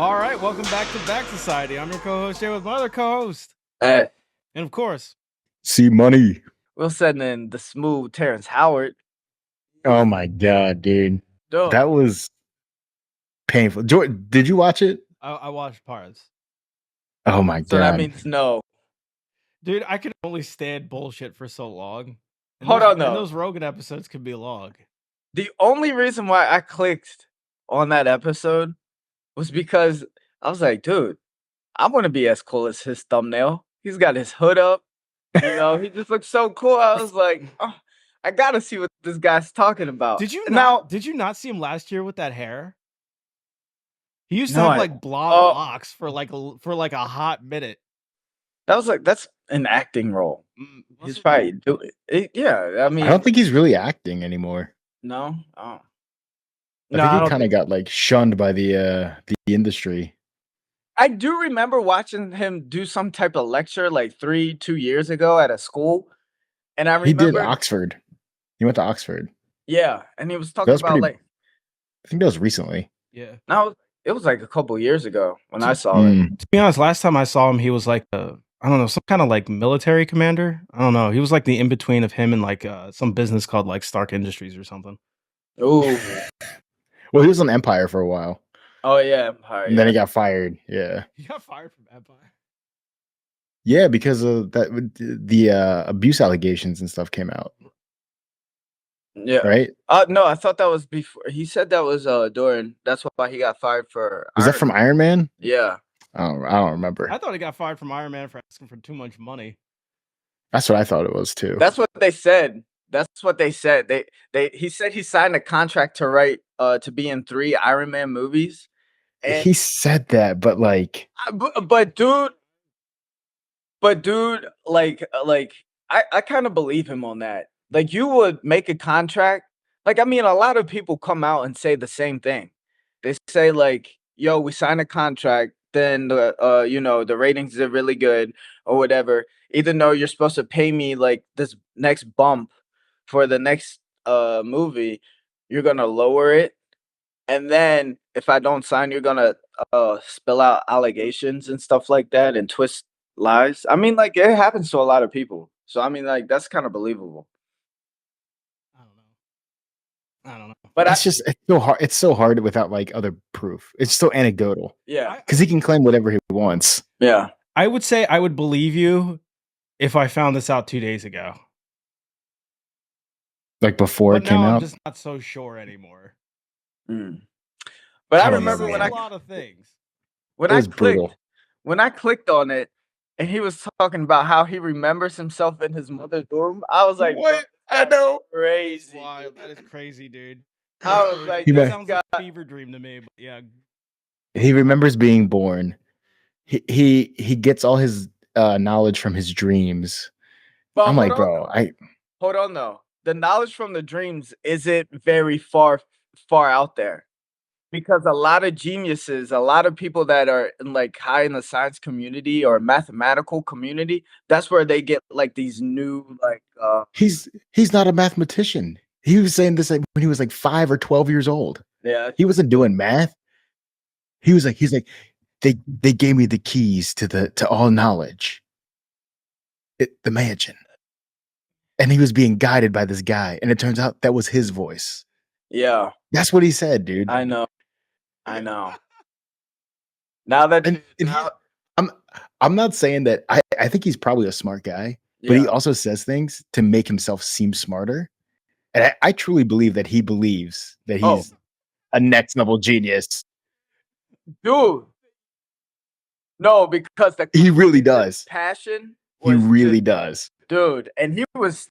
All right, welcome back to Back Society. I'm your co-host here with my other co-host, Hey, and of course, See money. we're sending in the smooth Terrence Howard. Oh my god, dude. Dude, That was painful. Jordan, did you watch it? I watched parts. Oh my so that god. means no. Dude, I could only stand bullshit for so long. Hold on, And though. those Rogan episodes could be long. The only reason why I clicked on that episode was because I was like, dude, I want to be as cool as his thumbnail. He's got his hood up. He just looks so cool. I was like, oh, I gotta see what this guy's talking about. Did you now? Did you not see him last year with that hair? He used to No, have I- like blonde oh. locks for like a hot minute. That's an acting role. He's probably doing it. Yeah, I mean, I don't think he's really acting anymore. no. Oh. I think he kind of got like shunned by the industry. I do remember watching him do some type of lecture like 2 years ago at a school, and I He did remember, Oxford. He went to Oxford. yeah, and he was talking was about pretty- like, I think that was recently. Yeah. no, it was like a couple years ago when I saw it. Mm. To be honest, last time I saw him, he was like I don't know, some kind of like military commander. I don't know. He was like the in between of him and like some business called like Stark Industries or something. Ooh, Well, he was on Empire for a while. oh yeah, Empire. And then he got fired. Yeah. He got fired from Empire. Yeah, because of that the abuse allegations and stuff came out. yeah. Right? No, I thought that was before. He said that was during. That's why he got fired for. Was that from Iron Man? Yeah. I don't remember. I thought he got fired from Iron Man for asking for too much money. That's what I thought it was too. That's what they said. That's what they said. He said he signed a contract to write to be in 3 Iron Man movies. And He said that, but like, but dude, like I kind of believe him on that. Like you would make a contract. Like I mean, a lot of people come out and say the same thing. They say like, "Yo, we signed a contract. Then the ratings are really good or whatever. Even though you're supposed to pay me like this next bump for the next movie, you're gonna lower it. And then if I don't sign, you're gonna spill out allegations and stuff like that and twist lies. I mean, like it happens to a lot of people. So I mean, like that's kind of believable. I don't know. But it's so hard. It's so hard without like other proof. It's so anecdotal. Yeah, because he can claim whatever he wants. yeah. I would say I would believe you if I found this out 2 days ago. Like before But it came now I'm out. just not so sure anymore. Mm. But I I don't remember know, when man. a lot of things. when It I was clicked brutal. when I clicked on it and he was talking about how he remembers himself in his mother's room, I was like, What? I know. crazy. Wild. That is crazy, dude. I was like, He that might- sounds like a fever dream to me. But yeah, He remembers being born. He gets all his knowledge from his dreams. But I'm like, hold on, bro, though. Hold on though. The knowledge from the dreams isn't very far out there. Because a lot of geniuses, a lot of people that are like high in the science community or mathematical community, that's where they get like these new like he's not a mathematician. He was saying this like when he was like 5 or 12 years old. yeah. He wasn't doing math. He's like they gave me the keys to all knowledge. The mansion. And he was being guided by this guy, and it turns out that was his voice. Yeah. That's what he said, dude. I know. Now that And I'm not saying that I think he's probably a smart guy, but he also says things to make himself seem smarter. And I truly believe that he believes that he's a next level genius. dude. No, because He really does. passion. He was really just- does. dude. And he was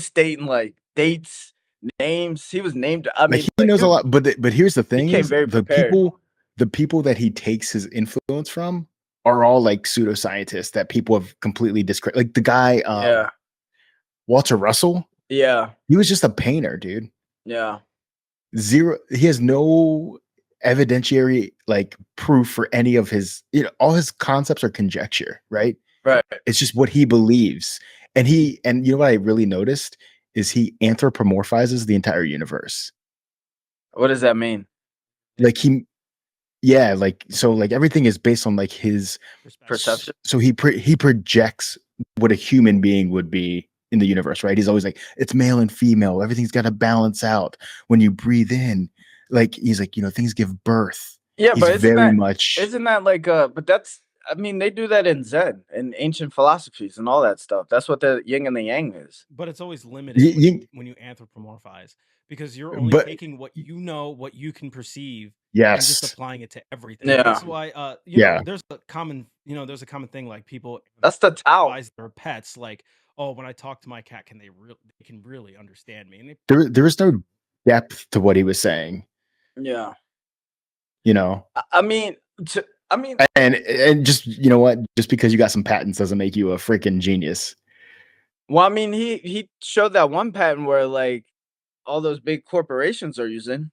stating like dates, names. He was named. I mean, Like he knows a lot, but here's the thing: came is very the prepared. people that he takes his influence from are all like pseudoscientists that people have completely discredited. Like the guy, Yeah. Walter Russell. Yeah. He was just a painter, dude. Yeah. Zero. He has no evidentiary like proof for any of his. All his concepts are conjecture, right? Right. It's just what he believes, and you know what I really noticed is he anthropomorphizes the entire universe. What does that mean? Like Yeah, like so, like everything is based on like his. Perception. So he projects what a human being would be in the universe, right? He's always like, it's male and female. Everything's got to balance out. When you breathe in, like he's like, things give birth. Yeah, He's but very much. isn't that like but that's I mean they do that in Zen and ancient philosophies and all that stuff. That's what the yin and the yang is. But it's always limited You, you, when you anthropomorphize because you're only but taking what you know, what you can perceive, and just yes, applying it to everything. Yeah. That's why yeah. there's a common thing like people That's the Tao. advise their pets like, oh, when I talk to my cat, they can really understand me, and There is no depth to what he was saying. Yeah. I mean, and just what, just because you got some patents doesn't make you a freaking genius. Well, I mean, he showed that one patent where like all those big corporations are using.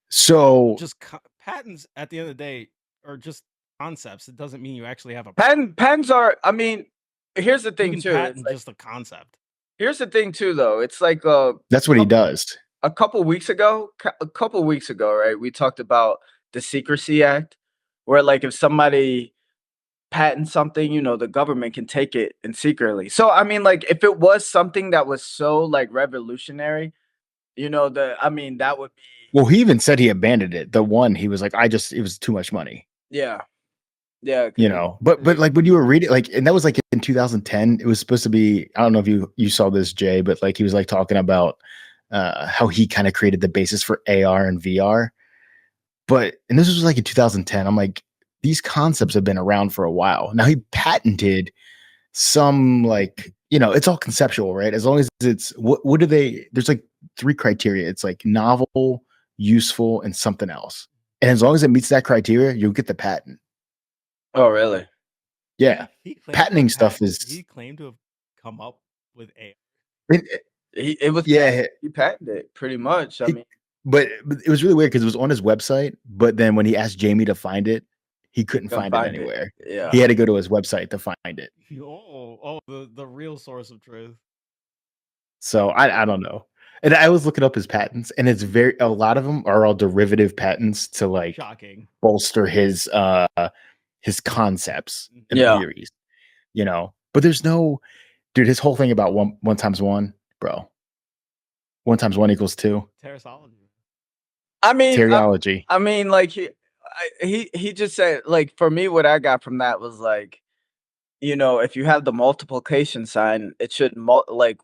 So just patents at the end of the day are just concepts. It doesn't mean you actually have a patents are. I mean, here's the thing too. Patent It's like, just a concept. Here's the thing too, though. It's like that's what he does. A couple weeks ago, right? We talked about the Secrecy Act, where like if somebody patents something, the government can take it and secretly. So I mean, like if it was something that was so like revolutionary, that would be. Well, he even said he abandoned it. The one he was like, it was too much money. Yeah. But like when you were reading, like, and that was like in 2010. It was supposed to be. I don't know if you saw this, Jay, but like he was like talking about how he kind of created the basis for AR and VR. And this was like in 2010. I'm like, these concepts have been around for a while. Now he patented some like, it's all conceptual, right? As long as it's what do they? There's like 3 criteria. It's like novel, useful, and something else. And as long as it meets that criteria, you'll get the patent. Oh, really? Yeah. Patenting stuff is. He claimed to have come up with a. He patented it pretty much. I mean, but it was really weird because it was on his website. But then when he asked Jamie to find it, he couldn't find it anywhere. Yeah, he had to go to his website to find it. The real source of truth. So I don't know. And I was looking up his patents, and it's a lot of them are all derivative patents to like bolster his concepts and theories, But there's no, dude. His whole thing about one times one, bro. 1 times 1 equals 2. Terryology. I mean, Terryology. I mean, like he just said, like for me, what I got from that was like, if you have the multiplication sign, it should like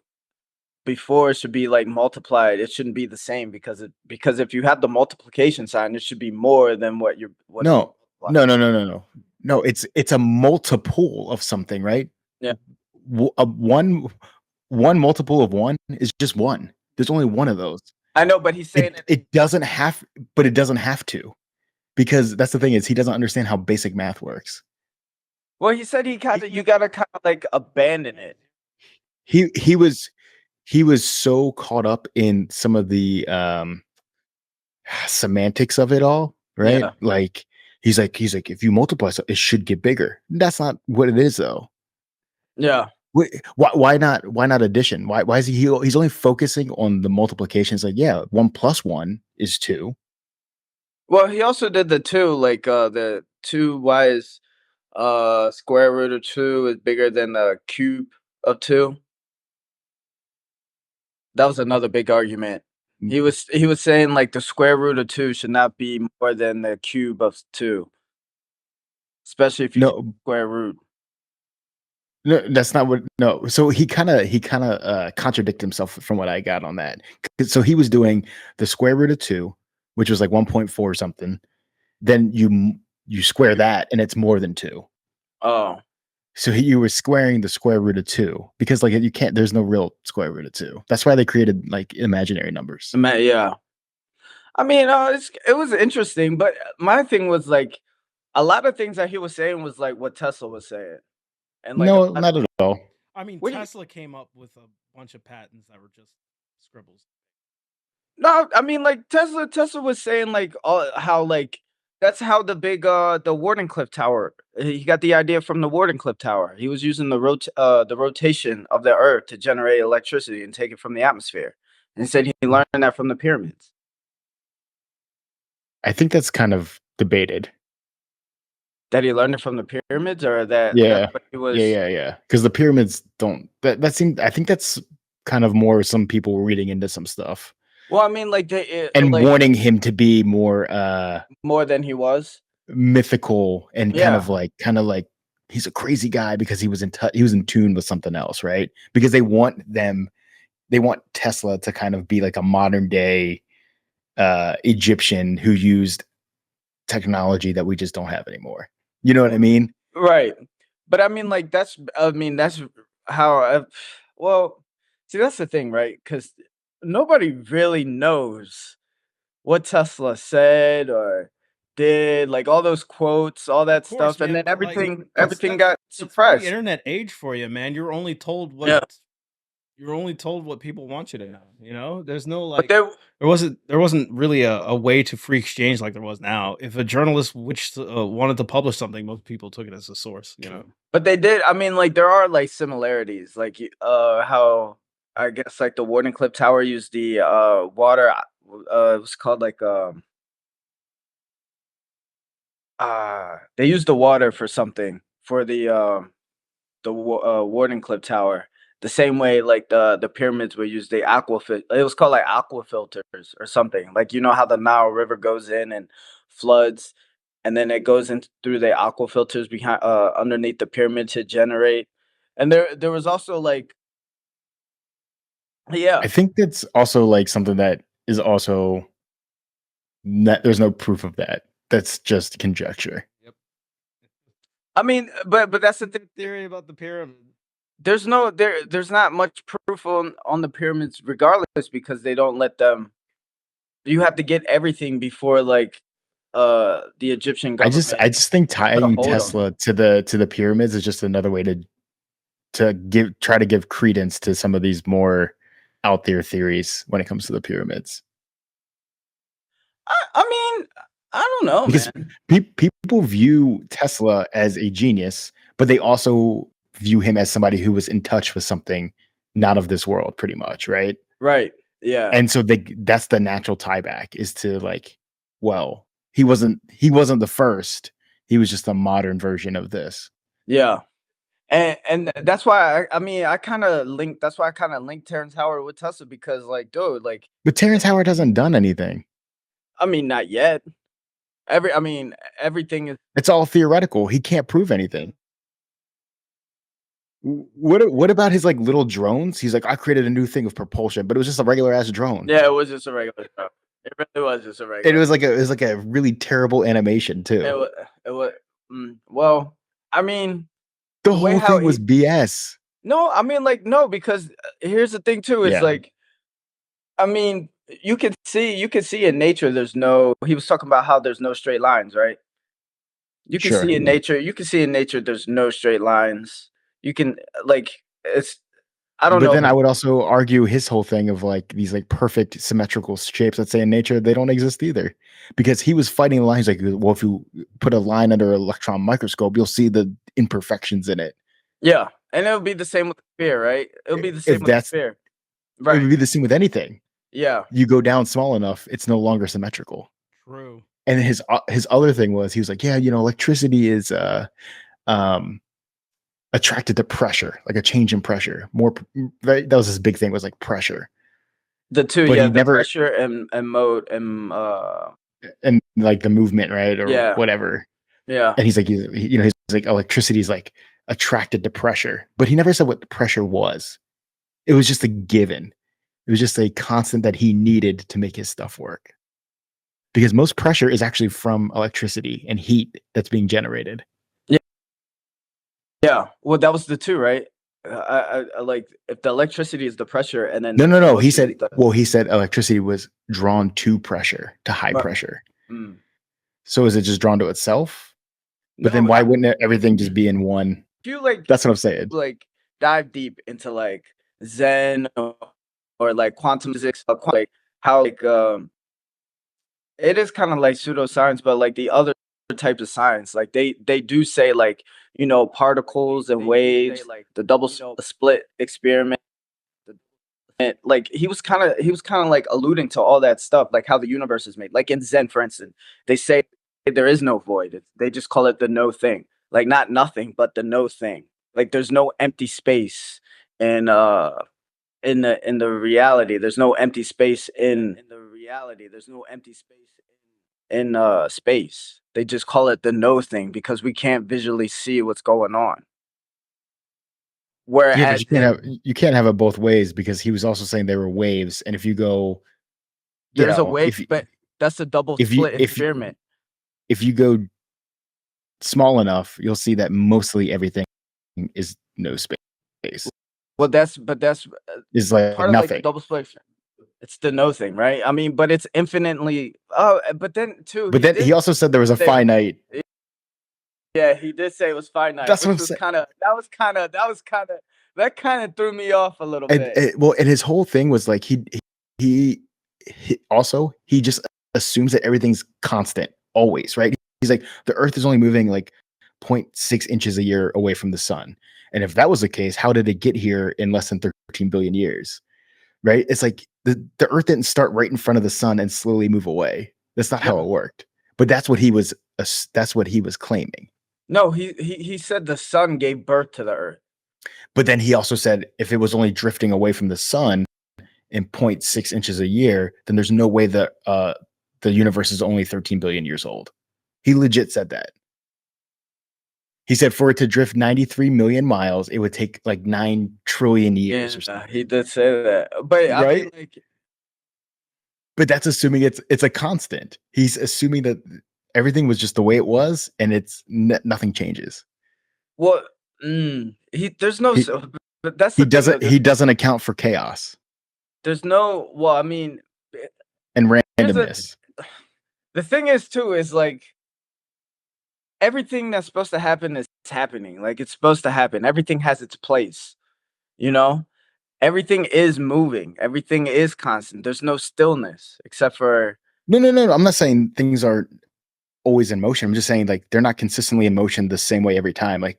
before it should be like multiplied. It shouldn't be the same because if you have the multiplication sign, it should be more than what you're. No. It's a multiple of something, right? Yeah. One multiple of 1 is just 1. There's only 1 of those. I know, but he's saying it doesn't have, but it doesn't have to, because that's the thing is he doesn't understand how basic math works. Well, he said you gotta kind of like abandon it. He was so caught up in some of the semantics of it all, right? Yeah. Like he's like, if you multiply, so it should get bigger. That's not what it is, though. Yeah. Why not addition? Why is he's only focusing on the multiplications? Like, yeah, 1 plus 1 is 2. Well, he also did the 2, like the 2y is square root of 2 is bigger than the cube of 2. That was another big argument. He was saying like the square root of 2 should not be more than the cube of 2, especially if you square root. No, that's not what. No, so he kind of contradicted himself from what I got on that. So he was doing the square root of 2, which was like 1.4 something. Then you square that, and it's more than 2. Oh. So you were squaring the square root of 2 because like you can't. There's no real square root of 2. That's why they created like imaginary numbers. Yeah. I mean, it was interesting, but my thing was like a lot of things that he was saying was like what Tesla was saying. And like no, not at all. I mean, Tesla came up with a bunch of patents that were just scribbles. No, I mean, like Tesla was saying like how like that's how the big the Wardenclyffe Tower. He got the idea from the Wardenclyffe Tower. He was using the rotation of the Earth to generate electricity and take it from the atmosphere. And he said he learned that from the pyramids. I think that's kind of debated. That he learned it from the pyramids, or that's Yeah. what he was. Yeah. Because the pyramids don't. That seemed. I think that's kind of more some people reading into some stuff Well, I mean, like and like wanting him to be more more than he was. mythical and Yeah, kind of like he's a crazy guy because he was he was in tune with something else, right? Because they want Tesla to kind of be like a modern day Egyptian who used technology that we just don't have anymore. You know what I mean? right. But I mean, like that's how. Well, see, that's the thing, right? Because nobody really knows what Tesla said or did, like all those quotes, all that Of course, stuff, and man, then but like everything got that's the suppressed. internet age for you, man. Yeah, You're only told what people want you to know, you know? There's no but like there wasn't really a way to free exchange like there was now. If a journalist wanted to publish something, most people took it as a source, you know? they did. I mean, like there are like similarities, like how I guess like the Warden Clip Tower used the water. It was called like they used the water for something for the Warden Clip Tower. The same way like the pyramids would use the it was called like aqua filters or something. Like you know how the Nile River goes in and floods, and then it goes in through the aqua filters behind underneath the pyramid to generate. And there was also like yeah. I think that's also like something that is also there's no proof of that. That's just conjecture. Yep. I mean, but that's the thing. Theory about the pyramid. There's not much proof on the pyramids regardless because they don't let them. You have to get everything before like the Egyptian I government just think put a tying hold on them. Tesla to the pyramids is just another way to try to give credence to some of these more out there theories when it comes to the pyramids. I mean, I don't know, Because man. people view Tesla as a genius, but they also view him as somebody who was in touch with something not of this world, pretty much, right? Right. Yeah. And so that's the natural tie back is to like, well, he wasn't the first. He was just a modern version of this. Yeah. And that's why I mean I kind of link that's why I kind of linked Terrence Howard with Tesla because like dude like But Terrence Howard hasn't done anything. I mean not yet. I mean everything is It's all theoretical. He can't prove anything. What about his like little drones? He's like, I created a new thing of propulsion, but it was just a regular ass drone. yeah, it was just a regular stuff. It really was just a It regular. was like a really terrible animation too. It was well, I mean The the way whole how thing was BS. no, I mean like no because here's the thing too is Yeah, like I mean you can see in nature there's no he was talking about how there's no straight lines, right? sure. You can see in nature there's no straight lines. You can like it's I don't But know. then I would also argue his whole thing of like these like perfect symmetrical shapes, let's say in nature, they don't exist either. Because he was fighting the line. He's like, well, if you put a line under an electron microscope, you'll see the imperfections in it. Yeah, and it'll be the same with the sphere, right? It'll be the same If with the that's sphere. It Right. would be the same with anything. Yeah. You go down small enough, it's no longer symmetrical. True. And his other thing was he was like, yeah, electricity is um attracted to pressure, like a change in pressure. That was his big thing was like pressure. The two, But yeah, he the never pressure and mode and and like the movement, right? Or yeah. whatever. Yeah. And he's like, he's like electricity is like attracted to pressure, but he never said what the pressure was. It was just a given. It was just a constant that he needed to make his stuff work. Because most pressure is actually from electricity and heat that's being generated. Yeah. Yeah. Well, that was the two, right? I like if the electricity is the pressure and then No. motion is the He said electricity was drawn to pressure, to high right. pressure. Mm. So is it just drawn to itself? But then No, why wouldn't everything just be in one? if you like That's what I'm saying. like dive deep into like Zen or like quantum physics, like how like it is kind of like pseudoscience, but like the other types of science, like they do say like particles and waves, the split experiment. And like he was kind of like alluding to all that stuff, like how the universe is made. Like in Zen, for instance, they say there is no void. They just call it the no thing. Like not nothing, but the no thing. Like there's no empty space in in the reality. There's no empty space in the reality. There's no empty space in space. They just call it the no thing because we can't visually see what's going on. Yeah, but Whereas in you can't have it both ways because he was also saying there were waves, and if you go, you there's a know, way, but that's a double split if you experiment. if you go small enough, you'll see that mostly everything is no space. Well, that's Is like part of like the nothing. double split. It's the no thing, right? I mean, but it's infinitely. But then too, But he then he did also said there was a say, finite. yeah, he did say it was finite, That's what which I'm was saying. that kind of threw me off a little And bit. well, and his whole thing was like he also he just assumes that everything's constant always, right? He's like the Earth is only moving like zero 0.6 inches a year away from the sun, and if that was the case, how did it get here in less than 13 billion years? Right? It's like the Earth didn't start right in front of the sun and slowly move away. That's not how No, it worked. But that's what he was. That's what he was claiming. no, he said the sun gave birth to the Earth. But then he also said if it was only drifting away from the sun in zero 0.6 inches a year, then there's no way that the universe is only 13 billion years old. He legit said that. He said for it to drift 93 million miles, it would take like 9 trillion years or Yeah, something. he did say that. But I mean, Right? like, But that's assuming it's a constant. He's assuming that everything was just the way it was and nothing changes. well, there's no He so, but that's the thing though. he doesn't account for chaos There's no. Well, I mean, eh, and here's a. randomness. The thing is too is like everything that's supposed to happen is happening. Like it's supposed to happen. Everything has its place. You know, everything is moving. Everything is constant. There's no stillness except for No. I'm not saying things are always in motion. I'm just saying like they're not consistently in motion the same way every time. Like,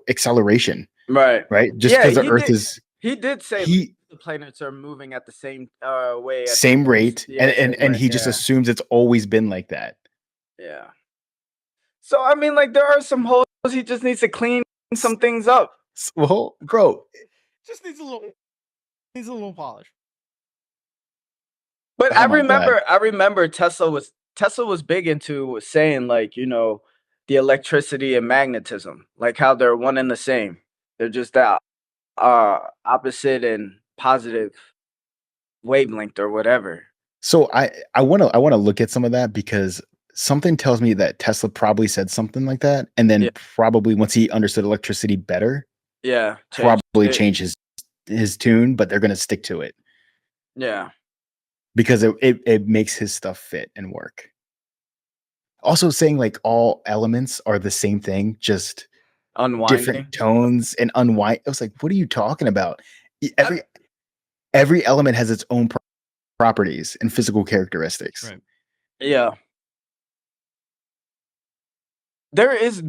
acceleration, right. right? Just Yeah, because the Earth is he did say like, he the planets are moving at the same way at the same rate yeah, and same way. he just Yeah. assumes it's always been like that. Yeah. So I mean like there are some holes he just needs to clean some things up. Well, bro, Just needs a little polish. But oh my god. I remember Tesla was big into saying like, the electricity and magnetism, like how they're one and the same. They're just that opposite and positive wavelength or whatever. So I want to look at some of that because something tells me that Tesla probably said something like that, and then Yeah, probably once he understood electricity better, yeah, change probably it. changed his tune, but they're gonna stick to it Yeah, because it makes his stuff fit and work. Also saying like all elements are the same thing, just different unwinding. tones and unwind. I was like, what are you talking about? I, Every element has its own properties and physical characteristics. Right. yeah, there is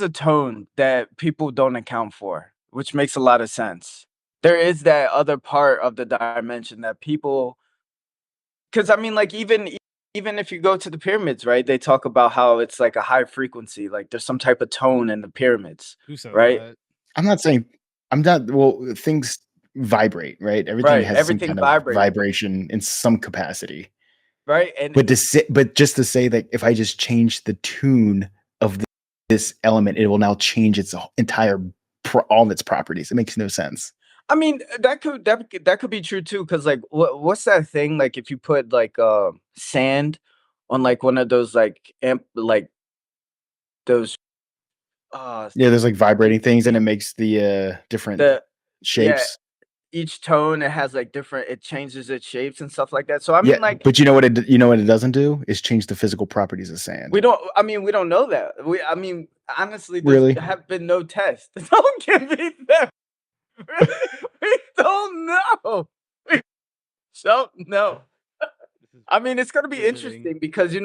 a tone that people don't account for, which makes a lot of sense. There is that other part of the dimension that people. 'Cause I mean, like, even if you go to the pyramids, right, they talk about how it's like a high frequency, like there's some type of tone in the pyramids, Who says right? that? I'm not saying I'm not well, things vibrate, right? Everything Right, has some everything kind of vibrates, vibration in some capacity. right? But just to say that if I just change the tune of this element, it will now change its entire all of its properties. It makes no sense. I mean, that could be true too. Cause like, what's that thing, like, if you put, like, sand on, like, one of those, like, those, Yeah, there's like the vibrating things and the it makes the different the yeah, shapes. each tone, it has, like, different it changes its shapes and stuff like that, so, I Yeah, mean, like, but you know what it doesn't do is change the physical properties of sand. we don't know that. I mean, honestly, there's Really? have been no tests. Don't give me that. We don't know. We don't know. This is I mean, it's gonna be riveting. interesting because,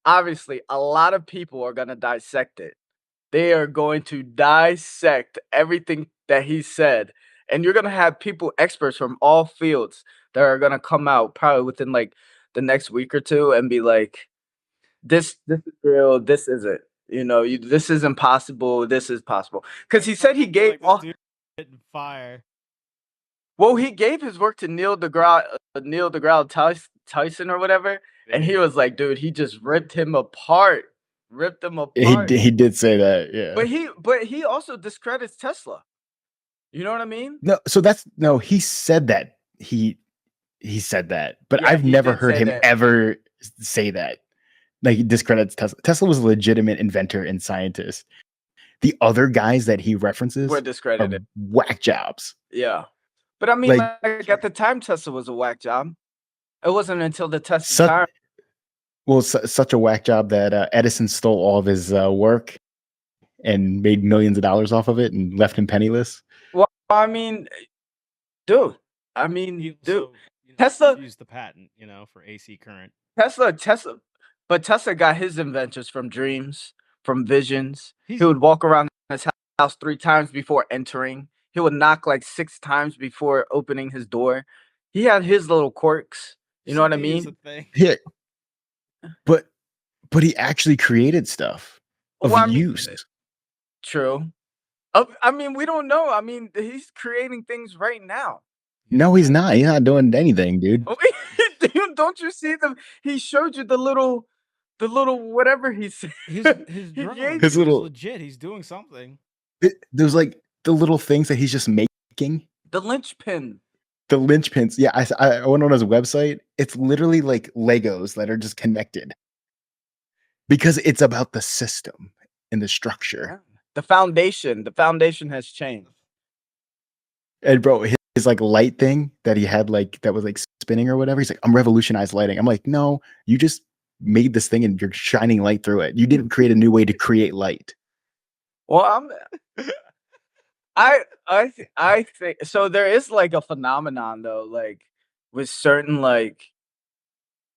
obviously, a lot of people are gonna dissect it. They are going to dissect everything that he said, and you're gonna have people, experts from all fields, that are gonna come out probably within, like, the next week or 2 and be like, this is real, this isn't. You know, this is impossible, this is possible. Because he said he gave Like this dude hitting fire. well, he gave his work to Neil deGrasse Tyson or whatever, and he was like, dude, he just ripped him apart, ripped him apart. He did say that, yeah. But he also discredits Tesla. You know what I mean? No, he said that. He said that, but Yeah, I've he never did heard say him that. ever say that. Like, he discredits Tesla. Tesla was a legitimate inventor and scientist. The other guys that he references We're are discredited. whack jobs. Yeah. But I mean, Like, like at the time, Tesla was a whack job. It wasn't until the test of time. such a whack job that Edison stole all of his work and made millions of dollars off of it and left him penniless. Well, I mean, dude. I mean, He dude. also, Tesla used the patent, for AC current. But Tesla got his inventions from dreams, from visions. He He's- would walk around his house 3 times before entering. He would knock like 6 times before opening his door. He had his little quirks. You know what I CD is mean? a thing. Yeah, but he actually created stuff of Well, I mean, use. true. I mean, we don't know. I mean, he's creating things right now. No, he's not. He's not doing anything, dude. Don't you see them? He showed you the little whatever he said. His drone. yanked- His little- legit. He's doing something. There's like the little things that he's just making. the linchpin. The linchpins. Yeah, I went on his website. It's literally like Legos that are just connected. Because it's about the system and the structure. The foundation has changed. And bro, his like light thing that he had like that was like spinning or whatever. He's like, I'm revolutionized lighting. I'm like, no, you just made this thing and you're shining light through it. You didn't create a new way to create light. Well, I think so. There is like a phenomenon though, like with certain like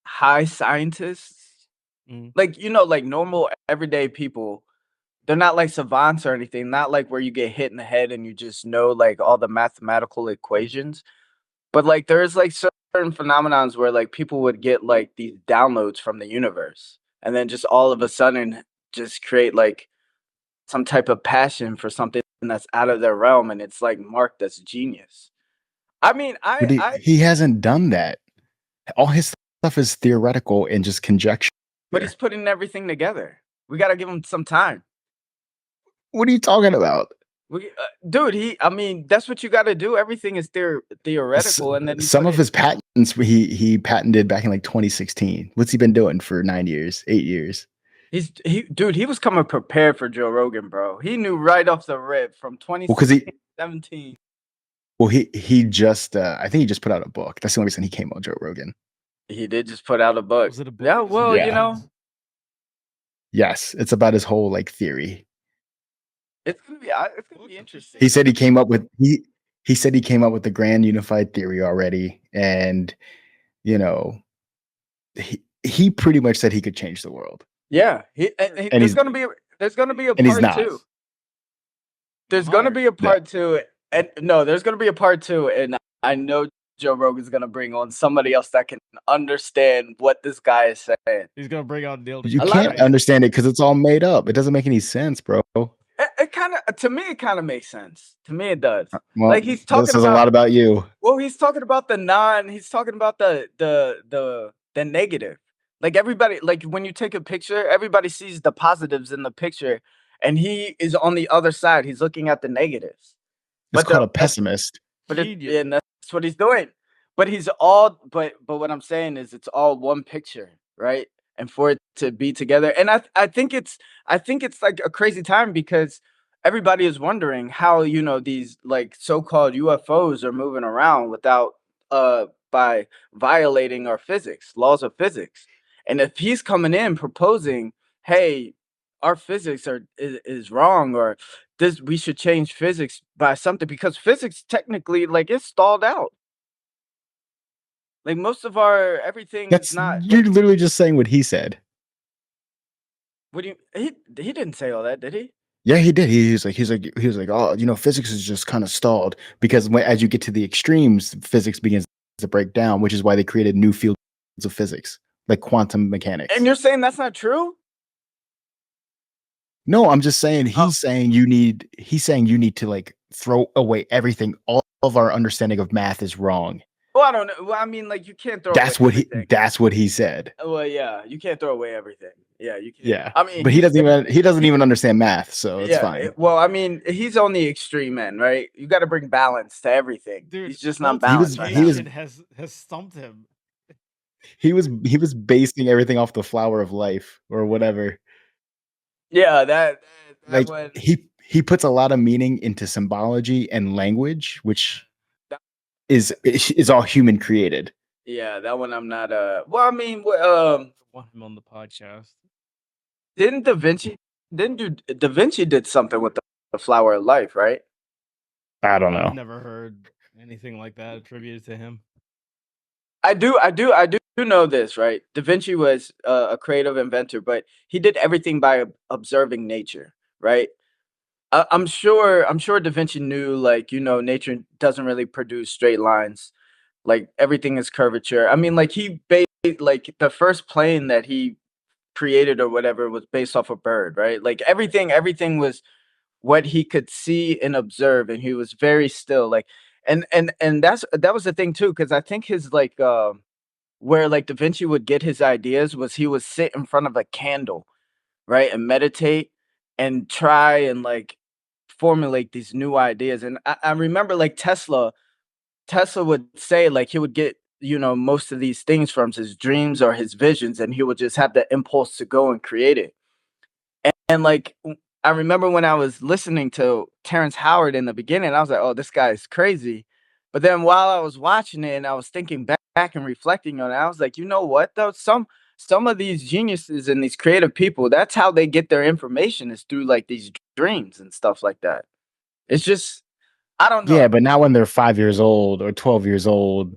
high scientists, like like normal everyday people. They're not like savants or anything. Not like where you get hit in the head and you just know like all the mathematical equations. But like there's like certain phenomenons where like people would get like these downloads from the universe, and then just all of a sudden just create like some type of passion for something that's out of their realm, and it's like marked as genius. I mean, But he hasn't done that. All his stuff is theoretical and just conjecture. but he's putting everything together. We got to give him some time. What are you talking about? Dude, I mean, that's what you got to do. Everything is theoretical, and then some of his patents he patented back in like 2016. What's he been doing for 9 years, 8 years? He was coming prepared for Joe Rogan, bro. He knew right off the rip from 2017. Well, he just I think he just put out a book. That's the only reason he came on Joe Rogan. He did just put out a book. Was it a book? Yeah, well, Yeah. Yes, it's about his whole like theory. It's gonna be interesting. He said he came up with he said he came up with the grand unified theory already, and he pretty much said he could change the world. Yeah, there's gonna be a And he's part not. 2. There's gonna be a part 2, and no, there's gonna be a part 2, and I know Joe Rogan's gonna bring on somebody else that can understand what this guy is saying. He's gonna bring on Neil. You can't understand it because it's all made up. It doesn't make any sense, bro. It kind of, to me, it kind of makes sense. To me, it does. Well, Like he's talking this is a lot about you. Well, he's talking about he's talking about the negative. Like everybody, like when you take a picture, everybody sees the positives in the picture, and he is on the other side. He's looking at the negatives. It's called a pessimist. And that's what he's doing. But what I'm saying is it's all one picture, right? And for it to be together. And I think it's like a crazy time because everybody is wondering how, these like so-called UFOs are moving around without by violating our laws of physics. And if he's coming in proposing, hey, our physics is wrong, or we should change physics by something, because physics technically like it's stalled out. Like most of our everything is not. You're literally just saying what he said. What do you? He didn't say all that, did he? Yeah, he did. He was like, oh, physics is just kind of stalled because as you get to the extremes, physics begins to break down, which is why they created new fields of physics, like quantum mechanics. And you're saying that's not true? No, I'm just saying Oh. he's saying you need to like throw away everything. All of our understanding of math is wrong. Well, I don't know. Well, I mean, like, you can't throw away everything. That's what he said. Well, yeah, you can't throw away everything. Yeah, you can't. Yeah. I mean, But he doesn't even understand math, so it's yeah. fine. Well, I mean, he's on the extreme end, right? You got to bring balance to everything. Dude, He's just not balanced right now. multiplication has stumped him. He was basing everything off the flower of life or whatever. Yeah, that Like one. he puts a lot of meaning into symbology and language, which is all human created. Yeah, that one I'm not. Well, I mean, I want him on the podcast. didn't Da Vinci? Da Vinci did something with the flower of life, right? I don't know. I've never heard anything like that attributed to him. I do know this, right? Da Vinci was a creative inventor, but he did everything by observing nature, right? I'm sure Da Vinci knew, like, nature doesn't really produce straight lines. Like, everything is curvature. I mean, like, he based, like, the first plane that he created or whatever was based off a bird, right? Like, everything was what he could see and observe, and he was very still, like, and that was the thing too, because I think his, like, where, like, Da Vinci would get his ideas was he would sit in front of a candle, right, and meditate and try and, like, formulate these new ideas. And I remember, like, Tesla would say, like, he would get, most of these things from his dreams or his visions, and he would just have the impulse to go and create it. And like, I remember when I was listening to Terrence Howard in the beginning, I was like, "Oh, this guy is crazy." But then while I was watching it and I was thinking back and reflecting on it, I was like, "You know what though? Some of these geniuses and these creative people, that's how they get their information, is through, like, these dreams and stuff like that." It's just, I don't know. Yeah, but not when they're 5 years old or 12 years old.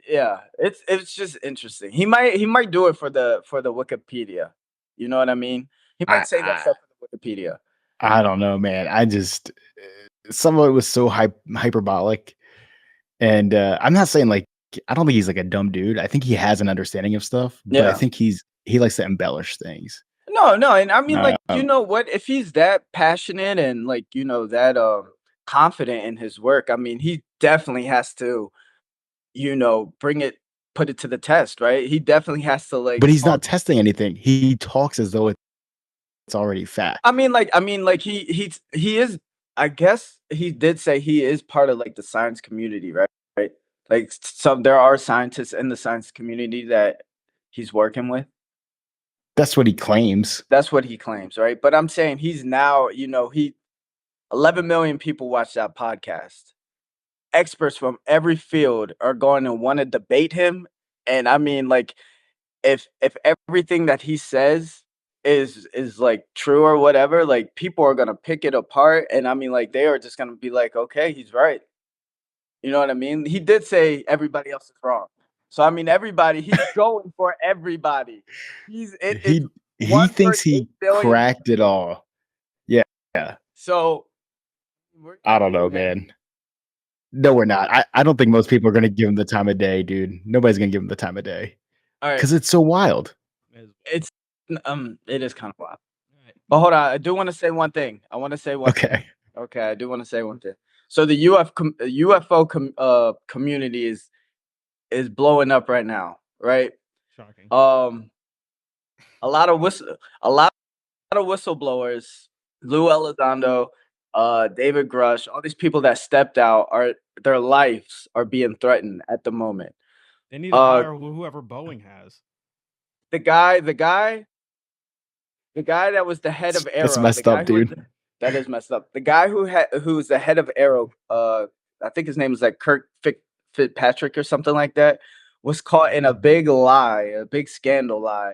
Yeah, it's just interesting. He might do it for the Wikipedia. You know what I mean? He might say that I stuff for the Wikipedia. I don't know, man. I just some of it was so hyperbolic, and I'm not saying like I don't think he's like a dumb dude. I think he has an understanding of stuff, but I Yeah. think he likes to embellish things. No, and I mean, like, you Um, know what? If he's that passionate and, like, that confident in his work, I mean, he definitely has to, bring it, put it to the test, right? He definitely has to, like, but he's talk. not testing anything. He talks as though it's already fact. I mean, like, he is. I guess he did say he is part of, like, the science community, right? Right. Like, some there are scientists in the science community that he's working with. That's what he claims. That's what he claims, right? But I'm saying he's now, 11 million people watch that podcast. Experts from every field are going to want to debate him. And I mean, like, if everything that he says is like true or whatever, like, people are gonna pick it apart. And I mean, like, they are just gonna be like, okay, he's right. You know what I mean? He did say everybody else is wrong. So I mean, he's going for everybody. It's He one per thinks 8 he billion. cracked it all. Yeah. Yeah. So I don't know, man. No, we're not. I don't think most people are gonna give him the time of day, dude. Nobody's gonna give him the time of day All right, because it's so wild. it's it is kind of wild. But hold on, I do want to say one thing. I want to say one thing. Okay. Okay, I do want to say one thing. So the community is blowing up right now, right? Shocking. A lot of whistleblowers, Lou Elizondo, David Grush, all these people that stepped out, their lives are being threatened at the moment. They need to hire whoever Boeing has. The guy that was the head of That's Arrow, messed up, dude. that is messed up. The guy who's the head of Arrow, I think his name is like Kirk Fitzpatrick or something like that, was caught in a big lie, a big scandal lie,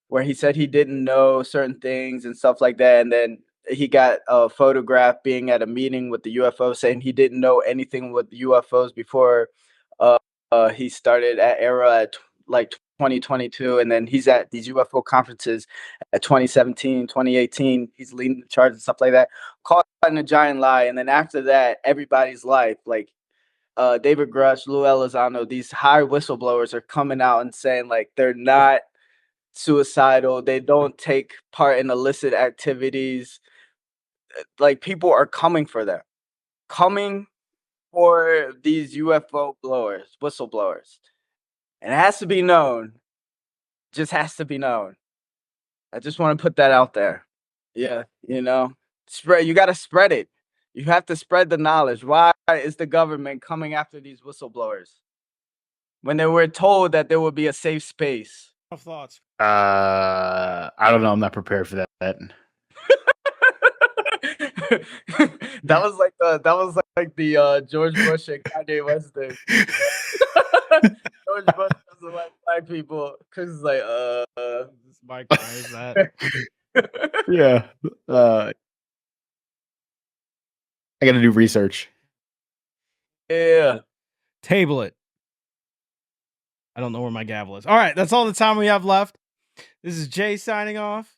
where he said he didn't know certain things and stuff like that. And then he got photographed being at a meeting with the UFO, saying he didn't know anything with UFOs before he started at Arrow at like 2022. And then he's at these UFO conferences at 2017, 2018. He's leading the charge and stuff like that. Caught in a giant lie. And then after that, everybody's life, like, David Grush, Lou Elizondo, these high whistleblowers are coming out and saying, like, they're not suicidal. They don't take part in illicit activities. Like people are coming for them, coming for these UFO blowers, whistleblowers. And it has to be known. Just has to be known. I just want to put that out there. Yeah, spread. You got to spread it. You have to spread the knowledge. Why is the government coming after these whistleblowers when they were told that there would be a safe space? Thoughts. I don't know. I'm not prepared for that. That was like the George Bush and Kanye West thing. George Bush doesn't like black people because it's like My guy is that. Yeah. I got to do research. Yeah. Table it. I don't know where my gavel is. All right, that's all the time we have left. This is Jay signing off.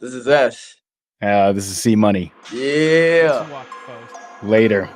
This is S. This is C Money. Yeah. Thanks for watching, folks. Later.